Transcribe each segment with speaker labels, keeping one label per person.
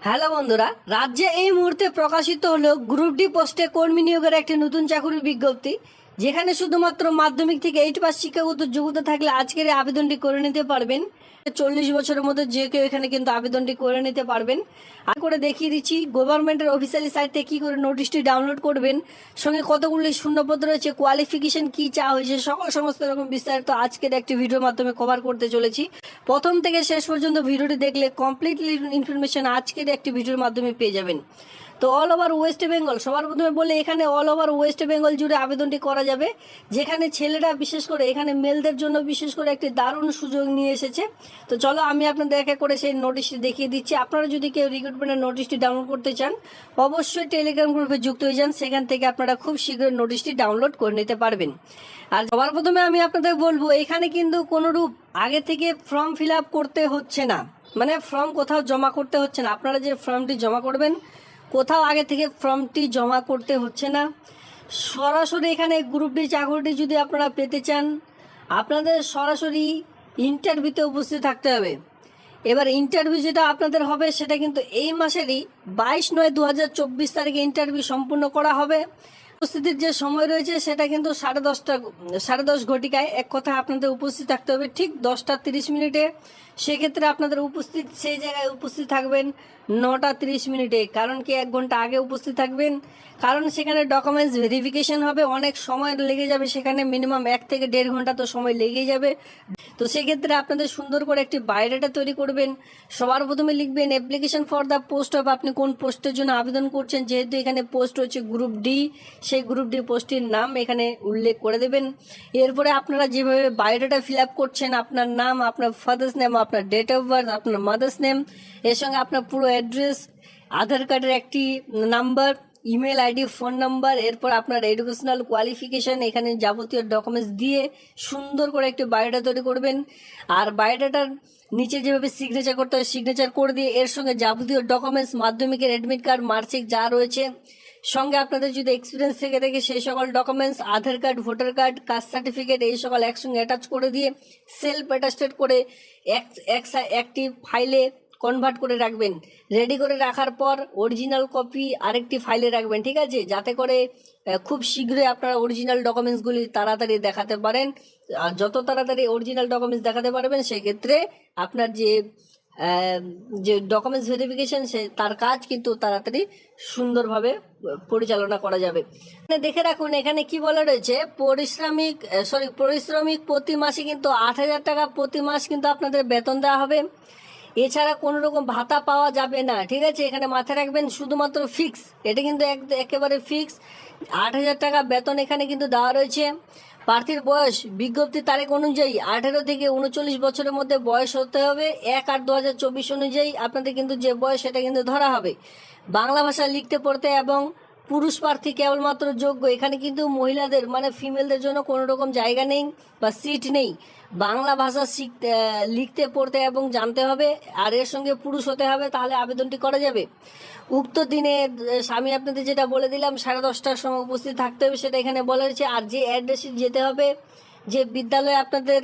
Speaker 1: Hello বন্ধুরা, রাজ্যে এই মুহূর্তে প্রকাশিত হলো গ্রুপ ডি পোস্টে কর্মী নিয়োগের একটি নতুন চাকরির বিজ্ঞপ্তি, যেখানে শুধুমাত্র মাধ্যমিক থেকে 8 পাস শিক্ষাগত যোগ্যতা থাকলে আজকের এই আবেদনটি করে নিতে পারবেন। 40 বছরের মধ্যে যে কেউ এখানে কিন্তু আবেদনটি করে নিতে পারবেন। আর করে দেখিয়ে দিচ্ছি গভর্নমেন্টের অফিসিয়ালি সাইট থেকে কী করে নোটিশটি ডাউনলোড করবেন, সঙ্গে কতগুলি শূন্যপদ রয়েছে, কোয়ালিফিকেশন কী চাওয়া হয়েছে, সমস্ত রকম বিস্তারিত আজকের একটি ভিডিওর মাধ্যমে কভার করতে চলেছি। প্রথম থেকে শেষ পর্যন্ত ভিডিওটি দেখলে কমপ্লিটলি ইনফরমেশন আজকের একটি ভিডিওর মাধ্যমে পেয়ে যাবেন। তো অল ওভার ওয়েস্ট বেঙ্গল, সবার প্রথমে বলে এখানে অল ওভার ওয়েস্ট বেঙ্গল জুড়ে আবেদনটি করা যাবে, যেখানে ছেলেরা বিশেষ করে এখানে মেলদের জন্য বিশেষ করে একটি দারুণ সুযোগ নিয়ে এসেছে। তো চলো আমি আপনাদের এক এক করে সেই নোটিশটি দেখিয়ে দিচ্ছি। আপনারা যদি কেউ রিক্রুটমেন্টের নোটিশটি ডাউনলোড করতে চান, অবশ্যই টেলিগ্রাম গ্রুপে যুক্ত হয়ে যান, সেখান থেকে আপনারা খুব শীঘ্রই নোটিশটি ডাউনলোড করে নিতে পারবেন। আর সবার প্রথমে আমি আপনাদের বলবো, এখানে কিন্তু কোনোরূপ আগে থেকে ফর্ম ফিল আপ করতে হচ্ছে না, মানে ফর্ম কোথাও জমা করতে হচ্ছে না। আপনারা যে ফর্মটি জমা করবেন, কোথাও আগে থেকে ফর্মটি জমা করতে হচ্ছে না। সরাসরি এখানে গ্রুপ ডি চাকরিটি যদি আপনারা পেতে চান, আপনাদের সরাসরি ইন্টারভিউতে উপস্থিত থাকতে হবে। এবার ইন্টারভিউ যেটা আপনাদের হবে সেটা কিন্তু এই মাসেরই 22/9/2024 তারিখে ইন্টারভিউ সম্পূর্ণ করা হবে। উপস্থিতির যে সময় রয়েছে সেটা কিন্তু 10:30 ঘটিকায়, এক কথা আপনাদের উপস্থিত থাকতে হবে ঠিক 10:30। সেক্ষেত্রে আপনাদের উপস্থিত সেই জায়গায় উপস্থিত থাকবেন 9:30। কারণ কি 1 ঘন্টা আগে উপস্থিত থাকবেন, কারণ সেখানে ডকুমেন্টস ভেরিফিকেশন হবে, অনেক সময় লেগে যাবে, সেখানে মিনিমাম 1 থেকে 1.5 ঘন্টা তো সময় লেগেই যাবে। তো সেক্ষেত্রে আপনাদের সুন্দর করে একটি বায়োডাটা তৈরি করবেন। সবার প্রথমে লিখবেন application for the post of, আপনি কোন পোস্টের জন্য আবেদন করছেন। যেহেতু এখানে পোস্ট হচ্ছে গ্রুপ ডি, সেই গ্রুপ ডি পোস্টের নাম এখানে উল্লেখ করে দেবেন। এরপরে আপনারা যেভাবে বায়োডাটা ফিল আপ করছেন, আপনার নাম, আপনার ফাদার্স নেম, আপনার ডেট অফ বার্থ, আপনার মাদার্স নেম, এর সঙ্গে আপনার পুরো অ্যাড্রেস, আধার কার্ডের একটি number, email ID, phone number, এরপর আপনার এডুকেশনাল কোয়ালিফিকেশান, এখানে যাবতীয় ডকুমেন্টস দিয়ে সুন্দর করে একটি বায়োডাটা তৈরি করবেন। আর বায়োডাটার নিচে যেভাবে সিগনেচার করতে হয় সিগনেচার করে দিয়ে এর সঙ্গে যাবতীয় ডকুমেন্টস, মাধ্যমিকের অ্যাডমিট কার্ড, মার্কশিট যা রয়েছে, সঙ্গে আপনাদের যদি এক্সপিরিয়েন্স থেকে থাকে সেই সকল documents, Aadhaar card, voter card, caste certificate, এই সকল একসঙ্গে অ্যাটাচ করে দিয়ে সেলফ অ্যাটাস্টেড করে একটি ফাইলে কনভার্ট করে রাখবেন। রেডি করে রাখার পর অরিজিনাল কপি আরেকটি ফাইলে রাখবেন, ঠিক আছে, যাতে করে খুব শীঘ্রই আপনারা অরিজিনাল ডকুমেন্টসগুলি তাড়াতাড়ি দেখাতে পারেন। আর যত তাড়াতাড়ি অরিজিনাল ডকুমেন্টস দেখাতে পারবেন, সেক্ষেত্রে আপনার যে ডকুমেন্টস ভেরিফিকেশন তার কাজ কিন্তু তাড়াতাড়ি সুন্দরভাবে পরিচালনা করা যাবে। দেখে রাখুন এখানে কি বলা রয়েছে, পরিশ্রমিক প্রতি মাসে কিন্তু 8,000 টাকা প্রতি মাস কিন্তু আপনাদের বেতন দেওয়া হবে। এছাড়া কোনো রকম ভাতা পাওয়া যাবে না, ঠিক আছে, এখানে মাথায় রাখবেন, শুধুমাত্র ফিক্স, এটা কিন্তু একেবারে ফিক্স 8,000 টাকা বেতন এখানে কিন্তু দেওয়া রয়েছে। প্রার্থীর বয়স বিজ্ঞপ্তির তারিখ অনুযায়ী 18 থেকে 39 বছরের মধ্যে বয়স হতে হবে। 1/8/2024 অনুযায়ী আপনাদের কিন্তু যে বয়স সেটা কিন্তু ধরা হবে। বাংলা ভাষা লিখতে পড়তে এবং পুরুষ প্রার্থী কেবলমাত্র যোগ্য, এখানে কিন্তু মহিলাদের মানে ফিমেলদের জন্য কোনো রকম জায়গা নেই বা সিট নেই। বাংলা ভাষা লিখতে পড়তে এবং জানতে হবে, আর এর সঙ্গে পুরুষ হতে হবে, তাহলে আবেদনটি করা যাবে। উক্ত দিনে আমি আপনাদের যেটা বলে দিলাম 10:30টার সময় উপস্থিত থাকতে হবে, সেটা এখানে বলা হয়েছে। আর যে অ্যাড্রেসে যেতে হবে, যে বিদ্যালয়ে আপনাদের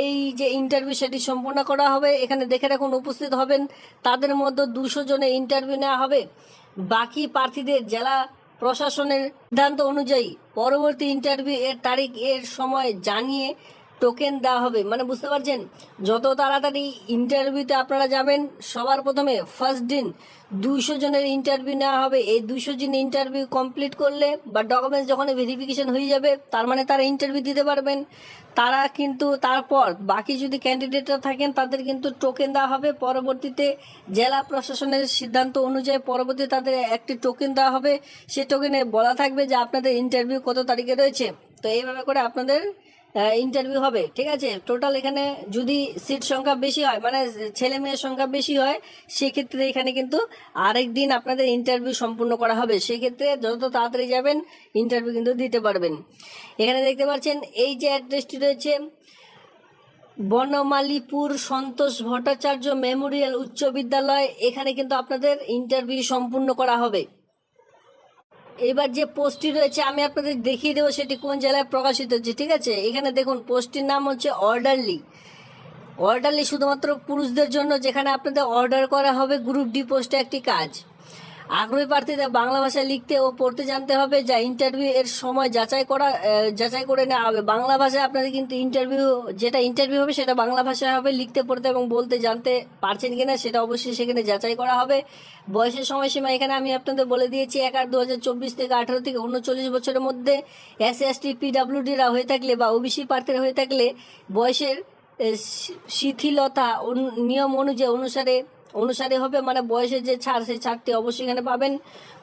Speaker 1: এই যে ইন্টারভিউ সেটি সম্পূর্ণ করা হবে, এখানে দেখে রাখুন উপস্থিত হবেন। তাদের মধ্যে 200 জনের ইন্টারভিউ নেওয়া হবে। বাকি প্রার্থীদের জেলা প্রশাসনের সিদ্ধান্ত অনুযায়ী পরবর্তী ইন্টারভিউ এর তারিখ এর সময় জানিয়ে টোকেন দেওয়া হবে। মানে বুঝতে পারছেন, যত তাড়াতাড়ি ইন্টারভিউতে আপনারা যাবেন, সবার প্রথমে ফার্স্ট দিন 200 জনের ইন্টারভিউ নেওয়া হবে। এই 200 জন ইন্টারভিউ কমপ্লিট করলে বা ডকুমেন্টস যখন ভেরিফিকেশন হয়ে যাবে, তার মানে তারা ইন্টারভিউ দিতে পারবেন। তারা কিন্তু তারপর বাকি যদি ক্যান্ডিডেটরা থাকেন তাদের কিন্তু টোকেন দেওয়া হবে। পরবর্তীতে জেলা প্রশাসনের সিদ্ধান্ত অনুযায়ী পরবর্তীতে তাদের একটি টোকেন দেওয়া হবে। সে টোকেনে বলা থাকবে যে আপনাদের ইন্টারভিউ কত তারিখে রয়েছে। তো এইভাবে করে আপনাদের ইন্টারভিউ হবে, ঠিক আছে। টোটাল এখানে যদি সিট সংখ্যা বেশি হয়, মানে ছেলে মেয়ের সংখ্যা বেশি হয়, সেক্ষেত্রে এখানে কিন্তু আরেক দিন আপনাদের ইন্টারভিউ সম্পূর্ণ করা হবে। সেক্ষেত্রে যত তাড়াতাড়ি যাবেন ইন্টারভিউ কিন্তু দিতে পারবেন। এখানে দেখতে পাচ্ছেন এই যে অ্যাড্রেসটি রয়েছে, বনমালীপুর সন্তোষ ভট্টাচার্য মেমোরিয়াল উচ্চ বিদ্যালয়, এখানে কিন্তু আপনাদের ইন্টারভিউ সম্পূর্ণ করা হবে। এবার যে পোস্টটি রয়েছে আমি আপনাদের দেখিয়ে দেবো সেটি কোন জেলায় প্রকাশিত হচ্ছে, ঠিক আছে। এখানে দেখুন পোস্টটির নাম হচ্ছে অর্ডারলি। অর্ডারলি শুধুমাত্র পুরুষদের জন্য, যেখানে আপনাদের অর্ডার করা হবে গ্রুপ ডি পোস্টে একটি কাজ। আগ্রহী প্রার্থীদের বাংলা ভাষায় লিখতে ও পড়তে জানতে হবে, যা ইন্টারভিউ এর সময় যাচাই করে নেওয়া হবে। বাংলা ভাষায় আপনাদের কিন্তু ইন্টারভিউ হবে সেটা বাংলা ভাষায় হবে। লিখতে পড়তে এবং বলতে জানতে পারছেন কিনা সেটা অবশ্যই সেখানে যাচাই করা হবে। বয়সের সময়সীমা এখানে আমি আপনাদের বলে দিয়েছি, 1/8/2024 থেকে 18 থেকে 39 বছরের মধ্যে SC/ST PWDরা হয়ে থাকলে বা ওবিসি প্রার্থীরা হয়ে থাকলে বয়সের শিথিলতা নিয়ম অনুসারে হবে, মানে বয়সের যে ছাড় সেই ছাড়টি অবশ্যই এখানে পাবেন।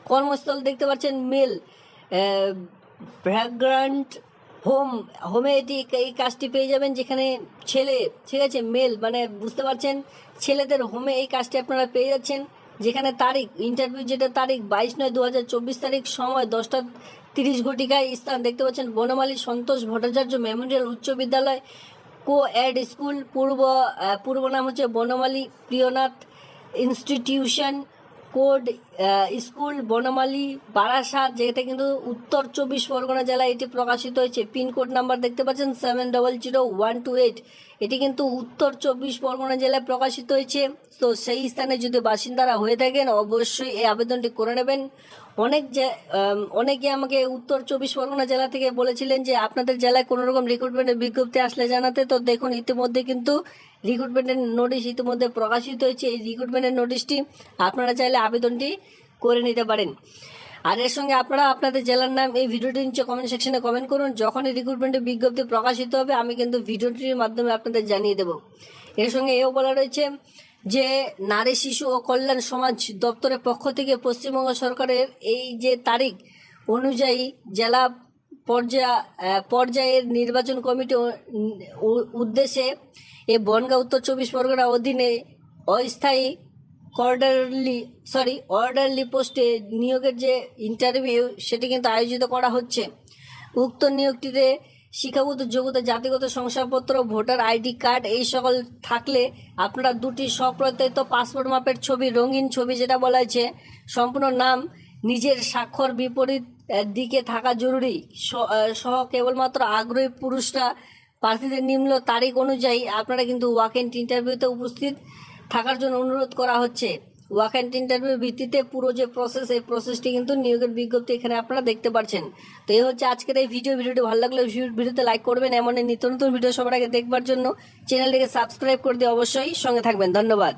Speaker 1: কর্মস্থল দেখতে পাচ্ছেন মেল, ব্যাকগ্রাউন্ড হোমে এই কাজটি পেয়ে যাবেন, যেখানে ছেলে, ঠিক আছে, মেল মানে বুঝতে পারছেন, ছেলেদের হোমে এই কাজটি আপনারা পেয়ে যাচ্ছেন। যেখানে তারিখ, ইন্টারভিউ যেটা তারিখ 22/9/2024 তারিখ, সময় 10:30 ঘটিকায়, স্থান দেখতে পাচ্ছেন বনমালী সন্তোষ ভট্টাচার্য মেমোরিয়াল উচ্চ বিদ্যালয়, কো-এড স্কুল, পূর্ব নাম হচ্ছে বনমালী প্রিয়নাথ ইনস্টিটিউশন, কোড স্কুল বনমালী বারাসাত, যেটা কিন্তু উত্তর 24 পরগনা জেলায় এটি প্রকাশিত হয়েছে। পিনকোড নাম্বার দেখতে পাচ্ছেন 700128, এটি কিন্তু উত্তর 24 পরগনা জেলায় প্রকাশিত হয়েছে। তো সেই স্থানে যদি বাসিন্দারা হয়ে থাকেন অবশ্যই এই আবেদনটি করে নেবেন। অনেকে আমাকে উত্তর 24 পরগনা জেলা থেকে বলেছিলেন যে আপনাদের জেলায় কোনো রকম রিক্রুটমেন্টের বিজ্ঞপ্তি আসলে জানাতে। তো দেখুন, ইতিমধ্যে কিন্তু রিক্রুটমেন্টের নোটিশ ইতিমধ্যে প্রকাশিত হয়েছে। এই রিক্রুটমেন্টের নোটিশটি আপনারা চাইলে আবেদনটি করে নিতে পারেন। আর এর সঙ্গে আপনারা আপনাদের জেলার নাম এই ভিডিওটির নিচে কমেন্ট সেকশনে কমেন্ট করুন। যখনই রিক্রুটমেন্টের বিজ্ঞপ্তি প্রকাশিত হবে আমি কিন্তু ভিডিওটির মাধ্যমে আপনাদের জানিয়ে দেব। এর সঙ্গে এও বলা রয়েছে যে নারী শিশু ও কল্যাণ সমাজ দপ্তরের পক্ষ থেকে পশ্চিমবঙ্গ সরকারের এই যে তারিখ অনুযায়ী জেলা পর্যায়ের নির্বাচন কমিটি উদ্দেশ্যে এই বনগাঁ উত্তর 24 পরগনা অধীনে অস্থায়ী অর্ডারলি পোস্টে নিয়োগের যে ইন্টারভিউ সেটি কিন্তু আয়োজিত করা হচ্ছে। উক্ত নিয়োগটিতে শিক্ষাগত যোগ্যতা, জাতিগত শংসাপত্র, ভোটার আইডি কার্ড এই সকল থাকলে আপনারা 2টি স্বপ্রত্যয়িত পাসপোর্ট মাপের ছবি, রঙিন ছবি যেটা বলা হয়েছে, সম্পূর্ণ নাম, নিজের স্বাক্ষর বিপরীত দিকে থাকা জরুরি সহ কেবলমাত্র আগ্রহী পুরুষরা প্রার্থীদের নিম্ন তারিখ অনুযায়ী আপনারা কিন্তু ওয়াক-ইন ইন্টারভিউতে উপস্থিত থাকার জন্য অনুরোধ করা হচ্ছে। ওয়াক-ইন ইন্টারভিউর ভিত্তিতে পুরো যে প্রসেস, এই প্রসেসটি কিন্তু নিয়োগের বিজ্ঞপ্তি এখানে আপনারা দেখতে পাচ্ছেন। তো এই হচ্ছে আজকের এই ভিডিওটি ভালো লাগলে ভিডিওতে লাইক করবেন। এমন নিত্য নতুন ভিডিও সবার আগে দেখবার জন্য চ্যানেলটিকে সাবস্ক্রাইব করে দিয়ে অবশ্যই সঙ্গে থাকবেন। ধন্যবাদ।